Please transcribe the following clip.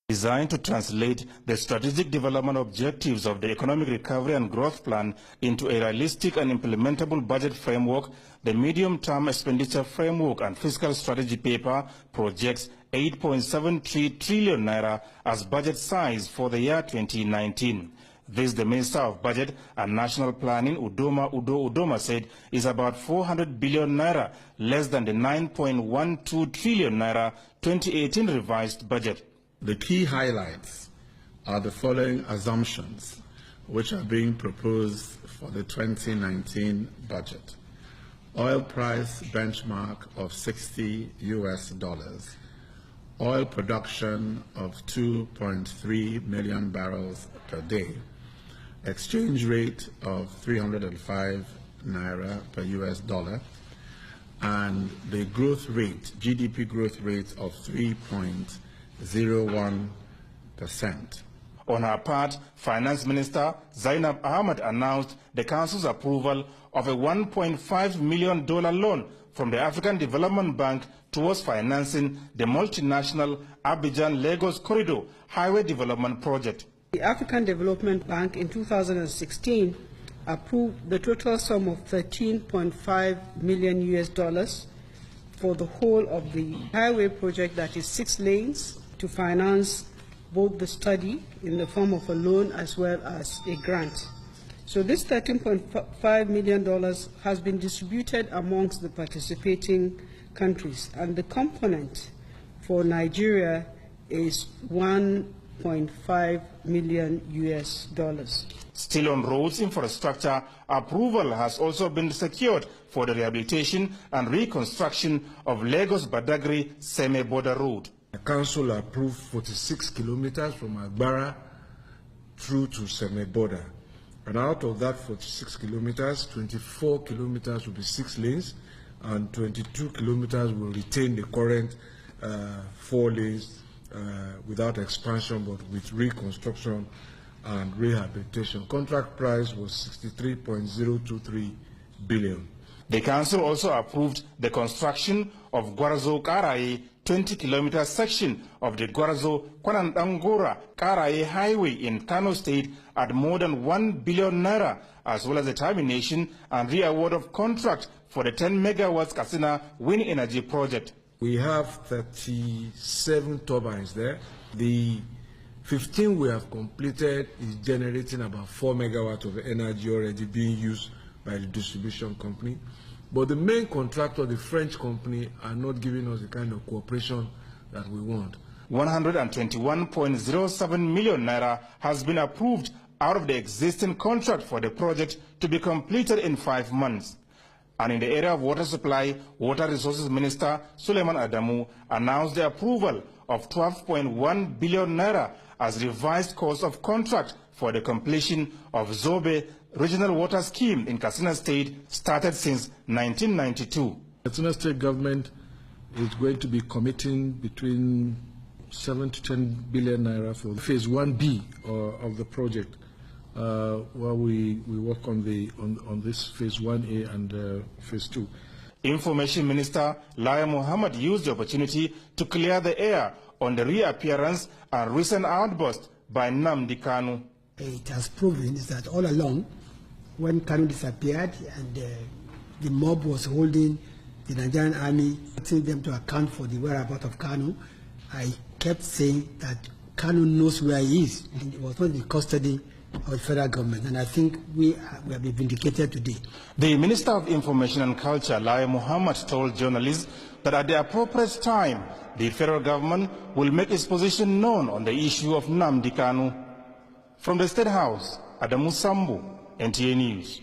Designed to translate the strategic development objectives of the Economic Recovery and Growth Plan into a realistic and implementable budget framework, the Medium-Term Expenditure Framework and Fiscal Strategy paper projects 8.73 trillion naira as budget size for the year 2019. This, the Minister of Budget and National Planning, Udoma said, is about 400 billion naira less than the 9.12 trillion naira 2018 revised budget. The key highlights are the following assumptions which are being proposed for the 2019 budget. Oil price benchmark of $60 US, oil production of 2.3 million barrels per day, exchange rate of 305 naira per US dollar, and the growth rate, GDP growth rate of 3.01%. On her part, Finance Minister Zainab Ahmed announced the Council's approval of a $1.5 million loan from the African Development Bank towards financing the multinational Abidjan-Lagos Corridor Highway Development Project. The African Development Bank in 2016 approved the total sum of $13.5 million US for the whole of the highway project, that is 6 lanes, to finance both the study in the form of a loan as well as a grant. So this $13.5 million has been distributed amongst the participating countries, and the component for Nigeria is $1.5 million US. Still on roads infrastructure, approval has also been secured for the rehabilitation and reconstruction of Lagos-Badagry semi-border road. The Council approved 46 kilometers from Agbara through to semi-border. And out of that 46 kilometers, 24 kilometers will be 6 lanes, and 22 kilometers will retain the current 4 lanes without expansion, but with reconstruction and rehabilitation. Contract price was 63.023 billion. The Council also approved the construction of Gwarzo-Karaye 20-kilometer section of the Gwarzo-Kwanandangora-Karaye Highway in Kano State at more than 1 billion naira, as well as the termination and re-award of contract for the 10 megawatts Katsina wind energy project. We have 37 turbines there. The 15 we have completed is generating about 4 megawatts of energy already being used by the distribution company. But the main contractor, the French company, are not giving us the kind of cooperation that we want. 121.07 million naira has been approved out of the existing contract for the project to be completed in 5 months. And in the area of water supply, Water Resources Minister Suleiman Adamu announced the approval of 12.1 billion naira as revised cost of contract for the completion of Zobe Regional Water Scheme in Katsina State, started since 1992. Katsina State government is going to be committing between 7 to 10 billion naira for phase 1B of the project, while we work on this phase 1A and phase 2. Information Minister Lai Mohammed used the opportunity to clear the air on the reappearance and recent outburst by Nnamdi Kanu. It has proven that all along, when Kanu disappeared and the mob was holding the Nigerian army, asking them to account for the whereabouts of Kanu, I kept saying that Kanu knows where he is, and it was not in custody of the federal government, and I think we have been vindicated today. The Minister of Information and Culture, Lai Mohammed, told journalists that at the appropriate time, the federal government will make its position known on the issue of Nnamdi Kanu. From the State House, Adamu Sambu, NTA News.